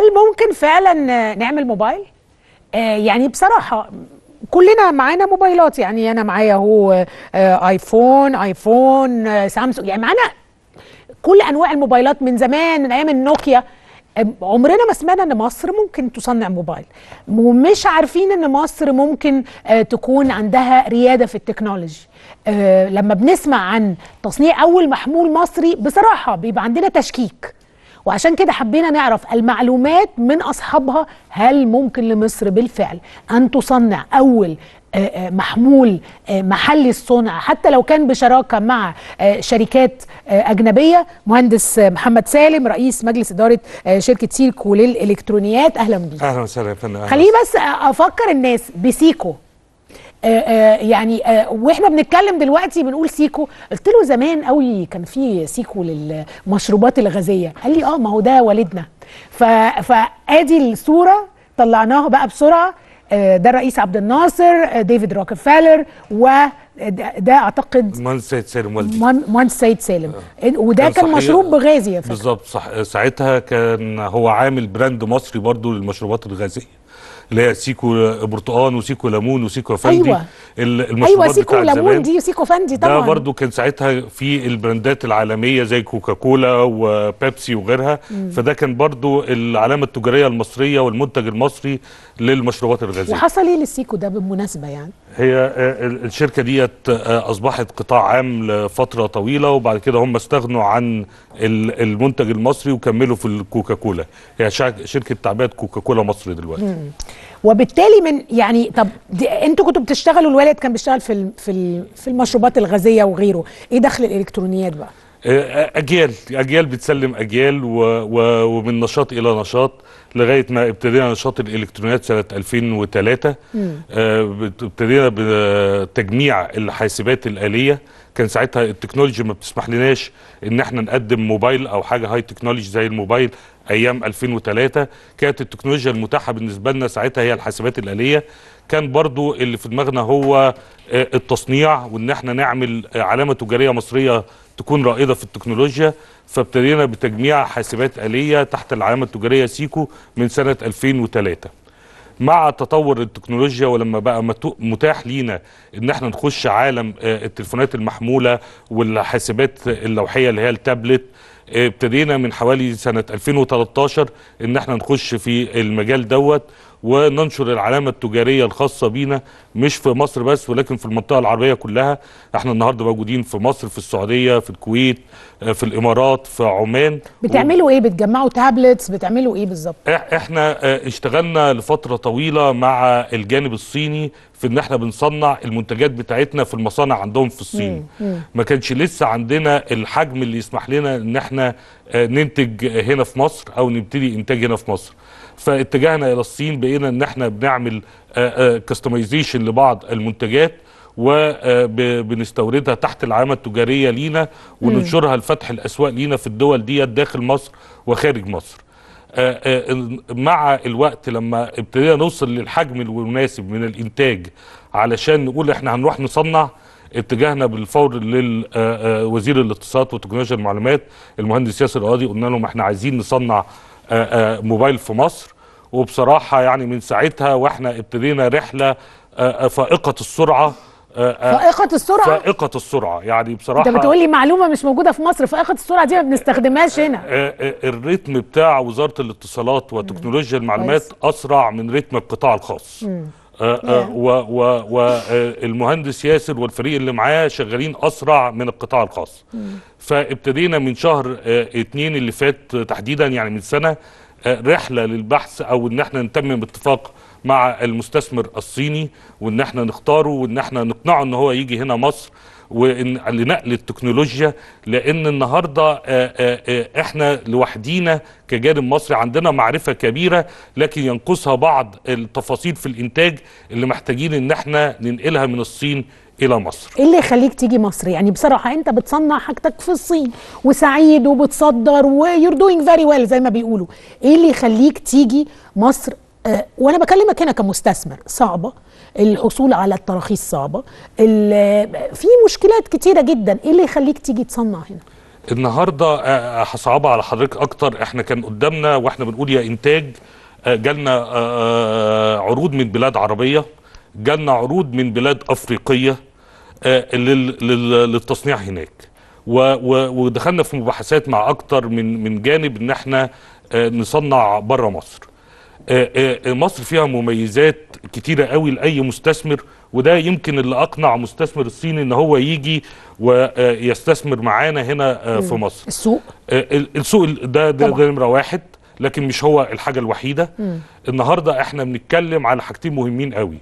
هل ممكن فعلا نعمل موبايل؟ يعني بصراحه كلنا معانا موبايلات، يعني انا معايا اهو ايفون سامسونج، يعني معانا كل انواع الموبايلات من زمان، من ايام النوكيا. عمرنا ما سمعنا ان مصر ممكن تصنع موبايل، ومش عارفين ان مصر ممكن تكون عندها ريادة في التكنولوجي. لما بنسمع عن تصنيع اول محمول مصري بصراحة بيبقى عندنا تشكيك، وعشان كده حبينا نعرف المعلومات من اصحابها. هل ممكن لمصر بالفعل ان تصنع اول محمول محلي الصنع، حتى لو كان بشراكة مع شركات أجنبية؟ مهندس محمد سالم، رئيس مجلس إدارة شركة سيكو للإلكترونيات، أهلا بيك. أهلا وسهلا يا فندم. خليني بس أفكر الناس بسيكو. يعني واحنا بنتكلم دلوقتي بنقول سيكو، قلت له زمان قوي كان في سيكو للمشروبات الغازية، قال لي ما هو ده والدنا. فادي الصورة طلعناها بقى بسرعة. ده الرئيس عبد الناصر، ديفيد روكفيلر، وده اعتقد مهندس سيد سالم والدي، مهندس سيد سالم. وده كان مشروب بغازي يا فندم. بالظبط صح. ساعتها كان هو عامل براند مصري برضو للمشروبات الغازيه، اللي هي سيكو برتقان وسيكو ليمون وسيكو فندي. ايوه المشروبات سيكو ليمون دي وسيكو فندي طبعا. ده برضو كان ساعتها في البراندات العالميه زي كوكاكولا وبيبسي وغيرها. فده كان برضو العلامه التجاريه المصريه والمنتج المصري للمشروبات الغازيه. وحصل ايه للسيكو ده بالمناسبه؟ يعني هي الشركه ديت اصبحت قطاع عام لفتره طويله، وبعد كده هم استغنوا عن المنتج المصري وكملوا في الكوكاكولا. هي شركه تعبئه كوكاكولا مصر دلوقتي. وبالتالي من يعني طب انتوا كنتوا بتشتغلوا، الوالد كان بيشتغل في المشروبات الغازيه وغيره، ايه دخل الالكترونيات بقى؟ اجيال بتسلم اجيال، ومن نشاط الى نشاط لغايه ما ابتدينا نشاط الالكترونيات سنه 2003. ابتدينا بتجميع الحاسبات الآلية. كان ساعتها التكنولوجيا ما بتسمح لناش ان احنا نقدم موبايل او حاجه هاي تكنولوجي زي الموبايل. ايام 2003 كانت التكنولوجيا المتاحه بالنسبه لنا ساعتها هي الحاسبات الآلية. كان برضو اللي في دماغنا هو التصنيع، وان احنا نعمل علامه تجاريه مصريه تكون رائده في التكنولوجيا. فابتدينا بتجميع حاسبات آلية تحت العلامه التجاريه سيكو من سنه 2003. مع تطور التكنولوجيا ولما بقى متاح لينا ان احنا نخش عالم التليفونات المحمولة والحاسبات اللوحية اللي هي التابلت، ابتدينا من حوالي سنة 2013 ان احنا نخش في المجال دوت وننشر العلامة التجارية الخاصة بينا، مش في مصر بس ولكن في المنطقة العربية كلها. احنا النهاردة موجودين في مصر، في السعودية، في الكويت، في الامارات، في عمان. بتعملوا ايه؟ بتجمعوا تابلتس؟ بتعملوا ايه بالظبط؟ احنا اشتغلنا لفترة طويلة مع الجانب الصيني في ان احنا بنصنع المنتجات بتاعتنا في المصانع عندهم في الصين. ما كانش لسه عندنا الحجم اللي يسمح لنا ان احنا ننتج هنا في مصر او نبتدي انتاج هنا في مصر. فاتجهنا الى الصين، بقينا ان احنا بنعمل كاستمايزيشن لبعض المنتجات وبنستوردها تحت العلامة التجارية لينا وننشرها لفتح الاسواق لينا في الدول ديت داخل مصر وخارج مصر. مع الوقت لما ابتدينا نوصل للحجم المناسب من الانتاج علشان نقول احنا هنروح نصنع، اتجاهنا بالفور لوزير الاتصالات وتكنولوجيا المعلومات المهندس ياسر قاضي. قلنا لهم احنا عايزين نصنع موبايل في مصر. وبصراحة يعني من ساعتها واحنا ابتدينا رحلة فائقة السرعة. فائقة السرعة يعني بصراحة. انت بتقول لي معلومة مش موجودة في مصر، فائقة السرعة دي ما بنستخدمهاش هنا. الريتم بتاع وزارة الاتصالات وتكنولوجيا المعلومات أسرع من رتم القطاع الخاص. والمهندس ياسر والفريق اللي معاه شغالين أسرع من القطاع الخاص. فابتدينا من شهر 2 اللي فات تحديدا، يعني من سنة، رحلة للبحث او ان احنا نتمم اتفاق مع المستثمر الصيني وان احنا نختاره وان احنا نقنعه ان هو يجي هنا مصر لنقل التكنولوجيا. لان النهارده احنا لوحدينا كجانب مصري عندنا معرفة كبيرة، لكن ينقصها بعض التفاصيل في الانتاج اللي محتاجين ان احنا ننقلها من الصين الى مصر. ايه اللي يخليك تيجي مصر؟ يعني بصراحه انت بتصنع حاجتك في الصين وسعيد وبتصدر ويور دوينج فيري ويل زي ما بيقولوا، ايه اللي يخليك تيجي مصر؟ وانا بكلمك هنا كمستثمر، صعبه الحصول على التراخيص، صعبه، في مشكلات كتيره جدا، ايه اللي يخليك تيجي تصنع هنا؟ النهارده هصعبها على حضرتك اكتر. احنا كان قدامنا واحنا بنقول يا انتاج، جالنا عروض من بلاد عربيه، جالنا عروض من بلاد افريقيه للتصنيع هناك، ودخلنا في مباحثات مع اكتر من جانب ان احنا نصنع بره مصر. مصر فيها مميزات كتيرة قوي لأي مستثمر، وده يمكن اللي أقنع مستثمر الصيني إن هو يجي ويستثمر معانا هنا في مصر. السوق ده نمرة واحد، لكن مش هو الحاجة الوحيدة. النهاردة احنا بنتكلم على حاجتين مهمين قوي.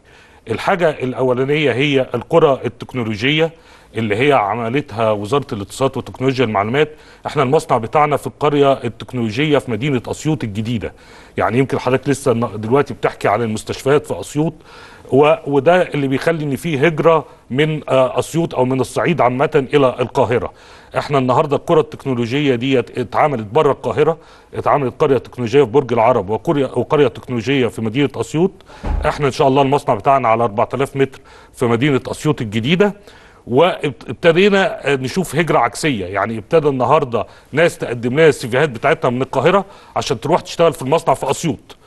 الحاجة الأولانية هي القرى التكنولوجية اللي هي عملتها وزارة الاتصالات وتكنولوجيا المعلومات. احنا المصنع بتاعنا في القرية التكنولوجية في مدينة أسيوط الجديدة. يعني يمكن حضرتك لسه دلوقتي بتحكي عن المستشفيات في أسيوط، وده اللي بيخلي ان فيه هجرة من أسيوط او من الصعيد عامة الى القاهرة. احنا النهاردة القرى التكنولوجية دي اتعملت بره القاهرة، اتعملت قرية تكنولوجية في برج العرب وقرية تكنولوجية في مدينة أسيوط. احنا ان شاء الله المصنع بتاعنا على 4000 متر في مدينة أسيوط الجديدة. وابتدينا نشوف هجرة عكسية، يعني ابتدى النهاردة ناس تقدم لنا السيفيهات بتاعتها من القاهرة عشان تروح تشتغل في المصنع في أسيوط.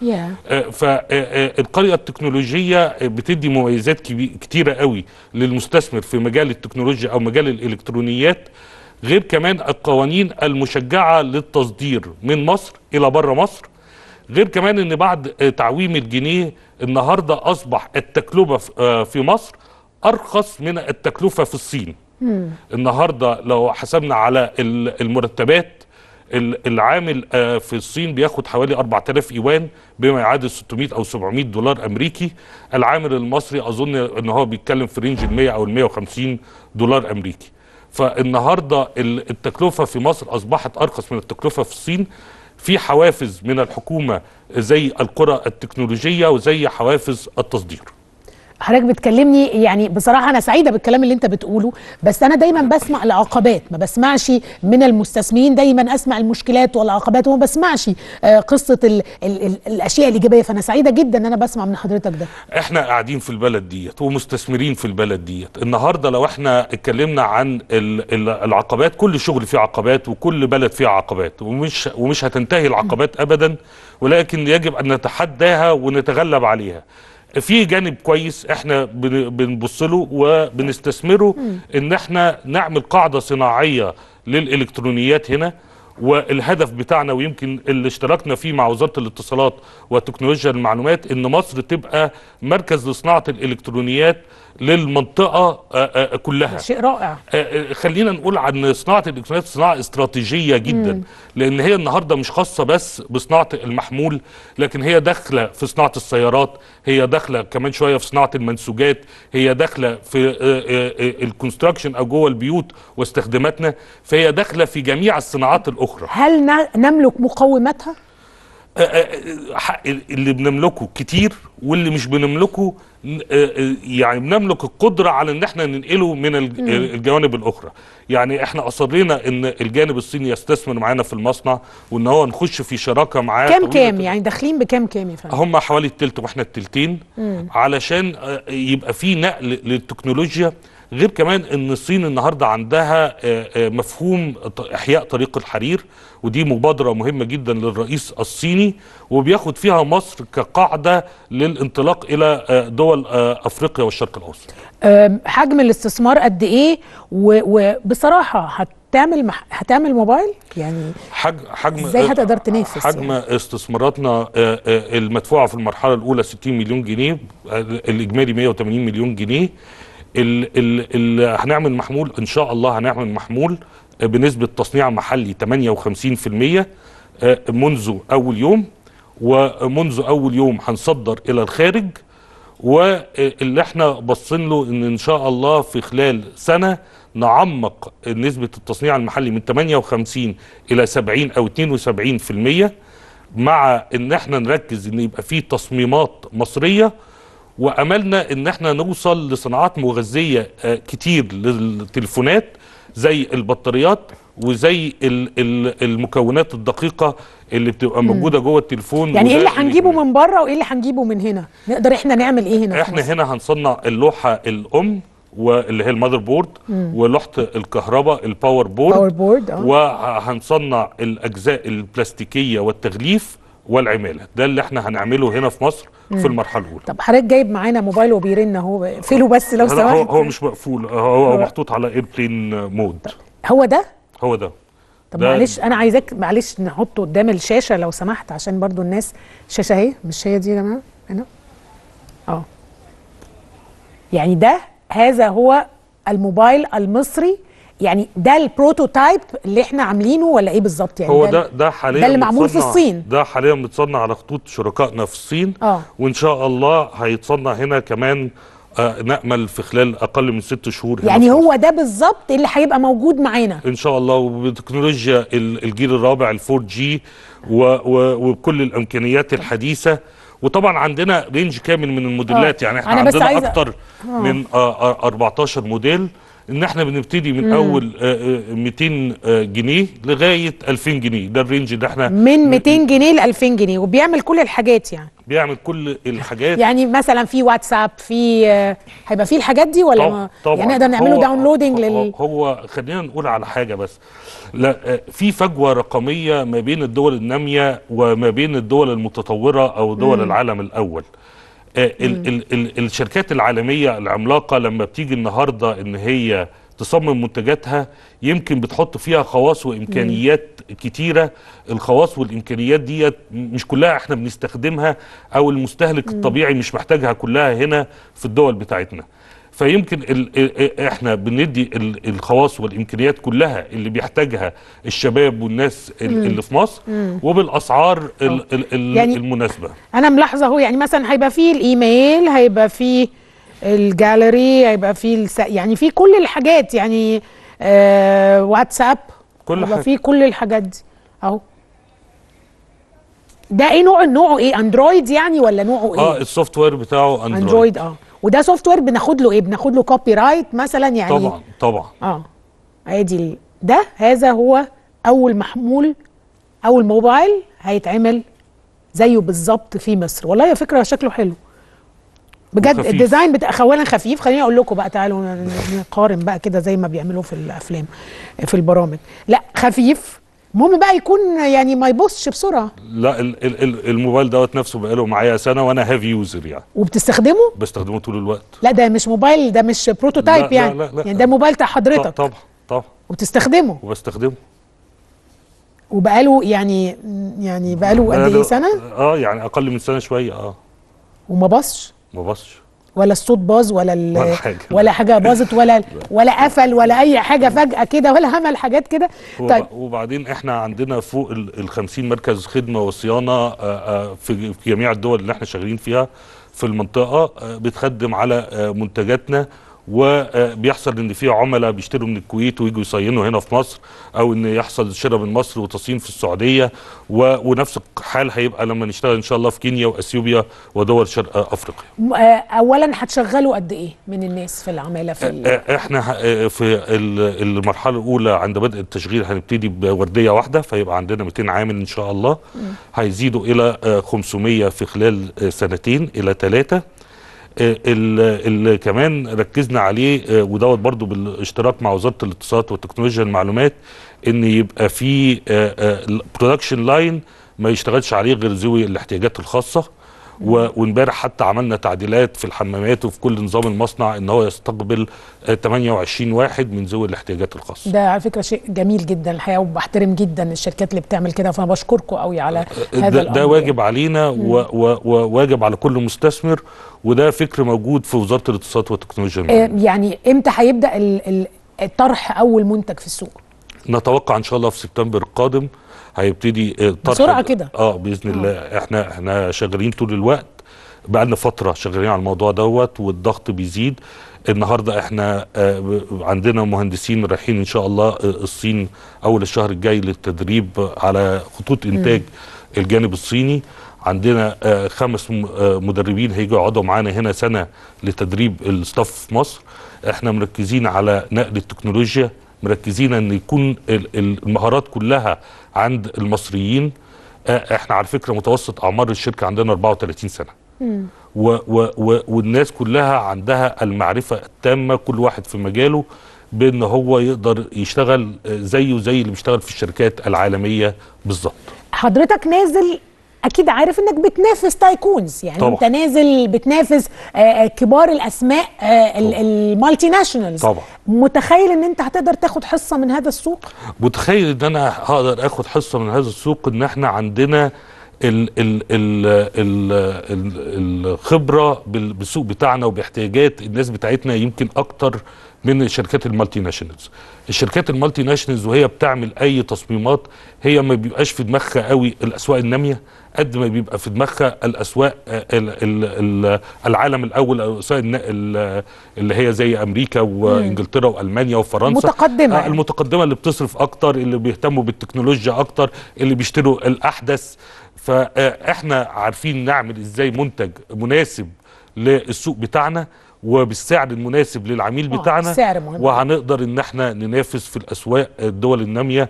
فالقرية التكنولوجية بتدي مميزات كتيرة قوي للمستثمر في مجال التكنولوجيا أو مجال الإلكترونيات، غير كمان القوانين المشجعة للتصدير من مصر إلى بره مصر، غير كمان ان بعد تعويم الجنيه النهاردة أصبح التكلفة في مصر أرخص من التكلفة في الصين. النهاردة لو حسبنا على المرتبات، العامل في الصين بياخد حوالي 4000 إيوان بما يعادل 600 أو 700 دولار أمريكي. العامل المصري أظن أن هو بيتكلم في رينج 100 أو 150 دولار أمريكي. فالنهاردة التكلفة في مصر أصبحت أرخص من التكلفة في الصين. في حوافز من الحكومة زي القرى التكنولوجية وزي حوافز التصدير. حضرتك بتكلمني، يعني بصراحه انا سعيده بالكلام اللي انت بتقوله، بس انا دايما بسمع العقبات، ما بسمعش من المستثمرين. دايما اسمع المشكلات والعقبات وما بسمعش قصه الاشياء الايجابيه. فانا سعيده جدا ان انا بسمع من حضرتك ده. احنا قاعدين في البلد ديت ومستثمرين في البلد ديت. النهارده لو احنا اتكلمنا عن العقبات، كل شغل فيه عقبات وكل بلد فيها عقبات، ومش هتنتهي العقبات ابدا، ولكن يجب ان نتحداها ونتغلب عليها. في جانب كويس احنا بنبص له وبنستثمره، ان احنا نعمل قاعدة صناعية للإلكترونيات هنا. والهدف بتاعنا ويمكن اللي اشتركنا فيه مع وزارة الاتصالات وتكنولوجيا المعلومات ان مصر تبقى مركز لصناعة الإلكترونيات للمنطقة كلها. شيء رائع. خلينا نقول عن صناعة الإلكترونيات صناعة استراتيجية جدا، لأن هي النهاردة مش خاصة بس بصناعة المحمول، لكن هي داخلة في صناعة السيارات، هي داخلة كمان شوية في صناعة المنسوجات، هي داخلة في الكونستراكشن أو جوه البيوت واستخداماتنا، فهي داخلة في جميع الصناعات الأخرى. هل نملك مقوماتها؟ اللي بنملكه كتير، واللي مش بنملكه يعني بنملك القدرة على ان احنا ننقله من الجوانب الاخرى. يعني احنا اصرينا ان الجانب الصيني يستثمر معانا في المصنع، وان هو نخش في شراكة معاه. كام يعني داخلين بكام يا فندم؟ هم حوالي التلت واحنا التلتين، علشان يبقى في نقل للتكنولوجيا. غير كمان ان الصين النهارده عندها مفهوم احياء طريق الحرير، ودي مبادره مهمه جدا للرئيس الصيني، وبياخد فيها مصر كقاعده للانطلاق الى دول افريقيا والشرق الاوسط. حجم الاستثمار قد ايه؟ وبصراحه هتعمل موبايل؟ يعني حجم ازاي هتقدر تنافس؟ حجم يعني استثماراتنا المدفوعه في المرحله الاولى 60 مليون جنيه، الاجمالي 180 مليون جنيه. هنعمل محمول ان شاء الله، هنعمل محمول بنسبة تصنيع محلي 58% منذ اول يوم، ومنذ اول يوم هنصدر الى الخارج. واللي احنا بصين له ان شاء الله في خلال سنة نعمق نسبة التصنيع المحلي من 58 الى 70 او 72%، مع ان احنا نركز ان يبقى فيه تصميمات مصرية. واملنا ان احنا نوصل لصناعات مغذية كتير للتليفونات زي البطاريات وزي المكونات الدقيقة اللي بتبقى موجودة جوه التليفون. يعني ايه اللي هنجيبه من بره وايه اللي هنجيبه من هنا؟ نقدر احنا نعمل ايه هنا؟ احنا هنا هنصنع اللوحة الام واللي هي المذر بورد، ولوحه الكهرباء الباور بورد، وهنصنع الاجزاء البلاستيكيه والتغليف والعماله. ده اللي احنا هنعمله هنا في مصر في المرحله الاولى. طب حضرتك جايب معانا موبايل وبيرن اهو، اقفله بس لو سمحت. هو مش مقفول، هو محطوط على ايربلين مود. هو ده؟ هو ده. طب معلش انا عايزاك معلش نحطه قدام الشاشه لو سمحت، عشان برضو الناس. الشاشه اهي، مش هي دي يا جماعه هنا؟ يعني هذا هو الموبايل المصري، يعني ده البروتوتايب اللي احنا عاملينه ولا ايه بالظبط؟ يعني هو ده حاليا ده اللي معمول في الصين. ده حاليا متصنع على خطوط شركائنا في الصين. وان شاء الله هيتصنع هنا كمان، نأمل في خلال اقل من 6 شهور. يعني هو ده بالظبط اللي هيبقى موجود معانا ان شاء الله، وبتكنولوجيا الجيل الرابع ال4G وبكل الامكانيات الحديثه. وطبعا عندنا رينج كامل من الموديلات. يعني احنا عندنا اكتر من 14 موديل، ان احنا بنبتدي من اول 200 جنيه لغايه 2000 جنيه. ده الرينج اللي احنا من 200 جنيه ل 2000 جنيه، وبيعمل كل الحاجات. يعني بيعمل كل الحاجات. يعني مثلا في واتساب، في هيبقى في الحاجات دي ولا طبعا يعني نقدر نعمله داونلودنج هو خلينا نقول على حاجه بس. لا، في فجوه رقميه ما بين الدول الناميه وما بين الدول المتطوره او دول العالم الاول. الشركات العالميه العملاقه لما بتيجي النهارده ان هي تصمم منتجاتها، يمكن بتحط فيها خواص وامكانيات كتيره. الخواص والامكانيات ديت مش كلها احنا بنستخدمها، او المستهلك الطبيعي مش محتاجها كلها هنا في الدول بتاعتنا. فيمكن احنا بندي الخواص والامكانيات كلها اللي بيحتاجها الشباب والناس اللي في مصر، وبالاسعار يعني المناسبه. انا ملاحظه اهو، يعني مثلا هيبقى فيه الايميل، هيبقى فيه الجاليري، هيبقى فيه يعني فيه كل الحاجات، يعني واتساب، هيبقى فيه كل الحاجات دي اهو. ده ايه نوعه ايه؟ اندرويد يعني ولا نوعه ايه؟ السوفت وير بتاعه اندرويد. وده سوفت وير بناخد له ايه؟ بناخد له كوبي رايت مثلا يعني؟ طبعا ادي هذا هو اول محمول، اول موبايل هيتعمل زيه بالظبط في مصر. والله يا فكره شكله حلو بجد. الديزاين اولا خفيف. خليني اقول لكم بقى، تعالوا نقارن بقى كده زي ما بيعملوا في الافلام في البرامج. لا خفيف، المهم بقى يكون يعني ما يبصش بسرعه. لا، الموبايل دوت نفسه بقاله معايا سنه وانا هيفي يوزر يعني. وبتستخدمه؟ بستخدمه طول الوقت. لا ده مش موبايل، ده مش بروتوتايب. لا يعني. لا يعني ده موبايل بتاع حضرتك؟ طبعا. وبتستخدمه؟ وبستخدمه. وبقاله يعني بقاله قد ايه؟ سنه؟ يعني اقل من سنه شويه. وما باظش؟ ما باظش، ولا الصوت باظ ولا حاجه باظت ولا قفل ولا اي حاجه فجاه كده، ولا عمل حاجات كده. طيب، وبعدين احنا عندنا فوق ال 50 مركز خدمه وصيانه في جميع الدول اللي احنا شغالين فيها في المنطقه، بتخدم على منتجاتنا. وبيحصل ان في عملاء بيشتروا من الكويت ويجوا يصينوا هنا في مصر، او ان يحصل شراء من مصر وتصين في السعوديه، ونفس الحال هيبقى لما نشتغل ان شاء الله في كينيا واثيوبيا ودول شرق افريقيا. اولا هتشغلوا قد ايه من الناس في العماله احنا في المرحله الاولى عند بدء التشغيل هنبتدي بورديه واحده، فيبقى عندنا 200 عامل ان شاء الله. هيزيدوا الى 500 في خلال 2 إلى 3. اللي كمان ركزنا عليه ودوت برضو بالاشتراك مع وزارة الاتصالات وتكنولوجيا المعلومات، ان يبقى في برودكشن لاين ما يشتغلش عليه غير ذوي الاحتياجات الخاصة. وامبارح حتى عملنا تعديلات في الحمامات وفي كل نظام المصنع ان هو يستقبل 28 واحد من ذوي الاحتياجات الخاصه. ده على فكره شيء جميل جدا الحقيقه، وبحترم جدا الشركات اللي بتعمل كده، فانا بشكركم قوي على هذا الامر. ده واجب علينا وواجب على كل مستثمر، وده فكر موجود في وزاره الاتصالات والتكنولوجيا المعلومات. يعني امتى هيبدا الطرح اول منتج في السوق؟ نتوقع ان شاء الله في سبتمبر القادم هيبتدي طرح بسرعه كده. باذن الله. احنا شغالين طول الوقت، بقالنا فتره شغالين على الموضوع دوت، والضغط بيزيد. النهارده احنا عندنا مهندسين رايحين ان شاء الله الصين اول الشهر الجاي للتدريب على خطوط انتاج الجانب الصيني. عندنا 5 مدربين هيجوا يقعدوا معانا هنا سنه لتدريب الستاف في مصر. احنا مركزين على نقل التكنولوجيا، مركزين ان يكون المهارات كلها عند المصريين. احنا على فكره متوسط اعمار الشركه عندنا 34 سنه. والناس كلها عندها المعرفة التامة، كل واحد في مجاله، بأن هو يقدر يشتغل زيه زي اللي بيشتغل في الشركات العالمية بالظبط. حضرتك نازل اكيد عارف انك بتنافس تايكونز، يعني طبعا. انت نازل بتنافس كبار الاسماء المالتي ناشونالز. طبعا. متخيل ان انت هتقدر تاخد حصة من هذا السوق؟ متخيل ان انا هقدر اخد حصة من هذا السوق، ان احنا عندنا ال ال ال ال ال الخبرة بالسوق بتاعنا وباحتياجات الناس بتاعتنا يمكن اكتر من الشركات المالتي ناشونالز. الشركات المالتي ناشونالز وهي بتعمل اي تصميمات هي ما بيبقاش في دماغها قوي الاسواق النامية قد ما بيبقى في دماغها الاسواق العالم الاول، او الاسواق اللي هي زي امريكا وانجلترا والمانيا وفرنسا، متقدمة يعني. المتقدمة اللي بتصرف اكتر، اللي بيهتموا بالتكنولوجيا اكتر، اللي بيشتروا الاحدث. فاحنا عارفين نعمل ازاي منتج مناسب للسوق بتاعنا وبالسعر المناسب للعميل بتاعنا، السعر مهم. وهنقدر ان احنا ننافس في الاسواق الدول النامية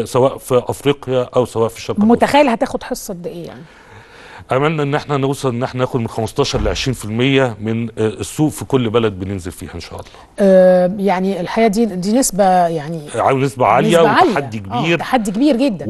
سواء في افريقيا او سواء في الشرق الاوسط. متخيل هتاخد حصة قد ايه يعني؟ املنا ان احنا نوصل ان احنا ناخد من 15 ل 20% من السوق في كل بلد بننزل فيها ان شاء الله. يعني الحقيقه دي نسبه، يعني نسبه عاليه وتحدي كبير. تحدي كبير جدا.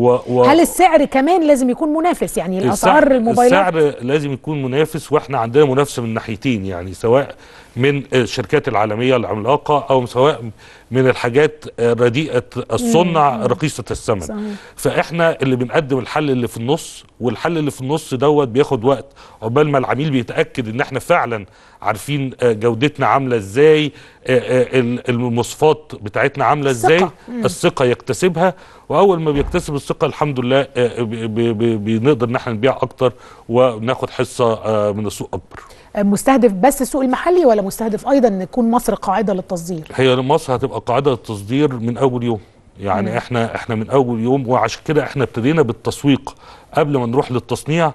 هل السعر كمان لازم يكون منافس؟ يعني الاسعار الموبايلات السعر لازم يكون منافس، واحنا عندنا منافسه من ناحيتين، يعني سواء من الشركات العالميه العملاقه او سواء من الحاجات رديئه الصنع رخيصه الثمن. صحيح. فاحنا اللي بنقدم الحل اللي في النص، والحل اللي في النص دوت بياخد وقت عقبال ما العميل بيتاكد ان احنا فعلا عارفين جودتنا عامله ازاي، المواصفات بتاعتنا عامله ازاي، الثقه يكتسبها. واول ما بيكتسب الثقه الحمد لله بنقدر ان احنا نبيع اكتر وناخد حصه من السوق اكبر. مستهدف بس السوق المحلي ولا مستهدف ايضا ان تكون مصر قاعده للتصدير؟ هي مصر هتبقى قاعده للتصدير من اول يوم، يعني احنا من اول يوم، وعشان كده احنا ابتدينا بالتسويق قبل ما نروح للتصنيع،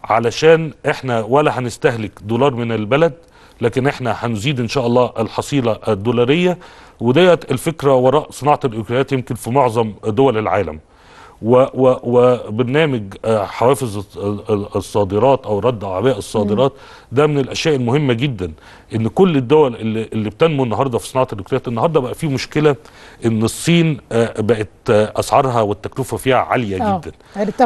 علشان احنا ولا هنستهلك دولار من البلد، لكن احنا هنزيد ان شاء الله الحصيله الدولاريه. وديت الفكره وراء صناعه الاكلات يمكن في معظم دول العالم. وبرنامج حوافز الصادرات او رد اعباء الصادرات ده من الاشياء المهمه جدا، ان كل الدول اللي بتنمو النهارده في صناعه الاكلات، النهارده بقى في مشكله ان الصين بقت اسعارها والتكلفه فيها عاليه جدا،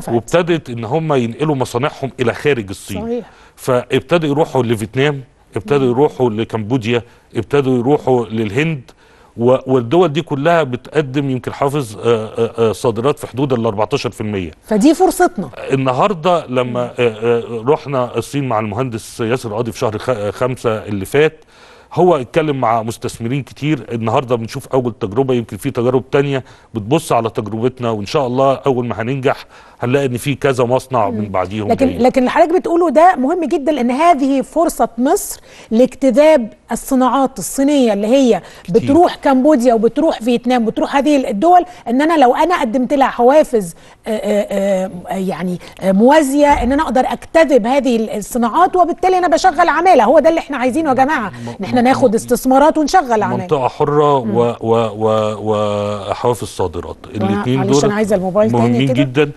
وابتدت ان هم ينقلوا مصانعهم الى خارج الصين. صحيح. فابتدوا يروحوا لفيتنام، ابتدوا يروحوا لكمبوديا، ابتدوا يروحوا للهند، والدول دي كلها بتقدم يمكن حافز صادرات في حدود ال 14%. فدي فرصتنا النهارده لما رحنا الصين مع المهندس ياسر قاضي في شهر 5 اللي فات، هو اتكلم مع مستثمرين كتير. النهارده بنشوف اول تجربه، يمكن في تجارب تانية بتبص على تجربتنا، وان شاء الله اول ما هننجح هنلاقي ان في كذا مصنع من بعديهم. لكن اللي حضرتك بتقوله ده مهم جدا، لان هذه فرصه مصر لاجتذاب الصناعات الصينيه اللي هي كتير. بتروح كمبوديا وبتروح فيتنام، بتروح هذه الدول، ان انا لو انا قدمت لها حوافز يعني موازيه، ان انا اقدر اجتذب هذه الصناعات، وبالتالي انا بشغل عماله. هو ده اللي احنا عايزينه يا جماعه، ان احنا ناخد استثمارات ونشغل عماله. منطقه حره وحوافز صادرات، الاثنين دول مهمين جدا.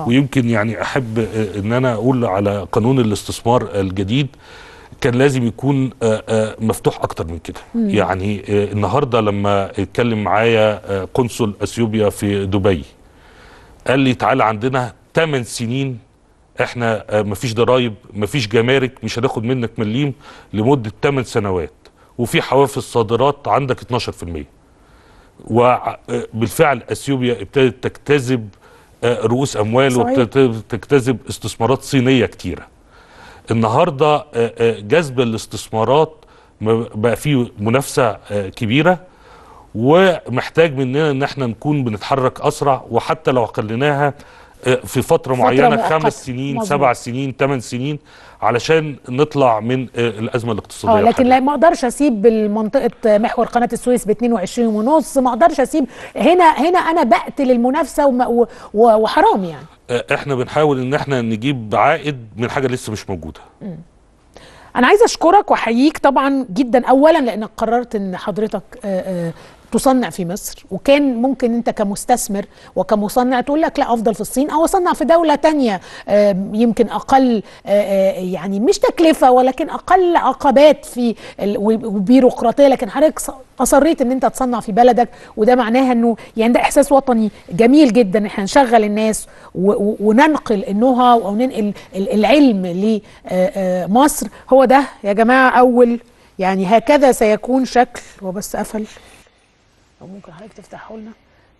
ويمكن يعني احب ان انا اقول على قانون الاستثمار الجديد كان لازم يكون مفتوح اكتر من كده. يعني النهارده لما اتكلم معايا قنصل اثيوبيا في دبي، قال لي تعالى عندنا 8 سنين احنا مفيش ضرايب، مفيش جمارك، مش هناخد منك مليم لمده 8 سنوات، وفي حوافز صادرات عندك 12%. وبالفعل اثيوبيا ابتدت تجتذب رؤوس اموال، وتجتذب استثمارات صينيه كتيره. النهارده جذب الاستثمارات بقى فيه منافسه كبيره، ومحتاج مننا ان احنا نكون بنتحرك اسرع، وحتى لو خليناها في فتره معينه 5 سنين 7 سنين 8 سنين علشان نطلع من الازمه الاقتصاديه. لكن لا، ما اقدرش اسيب منطقه محور قناه السويس ب 22.5، ما اقدرش اسيب هنا انا بقتل المنافسه وحرام يعني. احنا بنحاول ان احنا نجيب عائد من حاجه لسه مش موجوده. انا عايزه اشكرك واحييك طبعا جدا، اولا لانك قررت ان حضرتك تصنع في مصر، وكان ممكن انت كمستثمر وكمصنع تقول لك لا افضل في الصين او اصنع في دولة تانية يمكن اقل يعني مش تكلفة ولكن اقل عقبات في وبيروقراطية، لكن حضرتك اصريت ان انت تصنع في بلدك، وده معناها انه يعني ده احساس وطني جميل جدا. احنا نشغل الناس وننقل النهى او ننقل العلم لمصر. هو ده يا جماعة اول، يعني هكذا سيكون شكل، هو بس قفل أو ممكن حضرتك تفتحه لنا،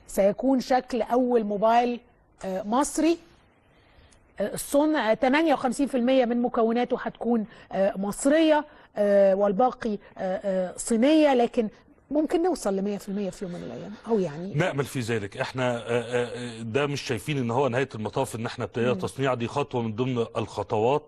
سيكون شكل أول موبايل مصري. الصنع 58% من مكوناته هتكون مصرية والباقي صينية، لكن ممكن نوصل ل 100% في يوم من الأيام، أو يعني نأمل في ذلك. احنا ده مش شايفين ان هو نهاية المطاف ان احنا ابتدينا تصنيع، دي خطوة من ضمن الخطوات،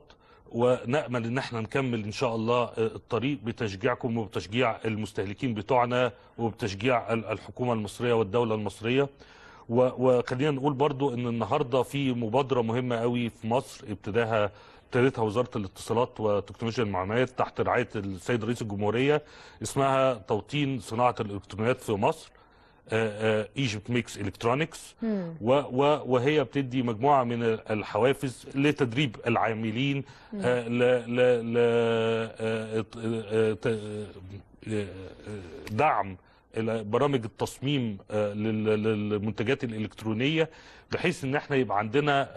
ونأمل ان احنا نكمل ان شاء الله الطريق بتشجيعكم وبتشجيع المستهلكين بتوعنا وبتشجيع الحكومة المصرية والدولة المصرية. وخلينا نقول برضو ان النهاردة في مبادرة مهمة قوي في مصر ابتدتها وزارة الاتصالات وتكنولوجيا المعلومات تحت رعاية السيد رئيس الجمهورية، اسمها توطين صناعة الالكترونيات في مصر، ايجيبت ميكس الكترونكس، وهي بتدي مجموعه من الحوافز لتدريب العاملين، دعم برامج التصميم للمنتجات الالكترونيه، بحيث ان احنا يبقى عندنا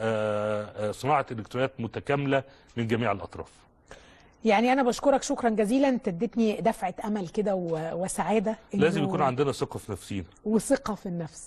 صناعه الكترونيات متكامله من جميع الاطراف. يعني أنا بشكرك شكرا جزيلا، أنت اديتني دفعة أمل كده وسعادة، لازم يكون عندنا ثقه في نفسينا وثقة في النفس.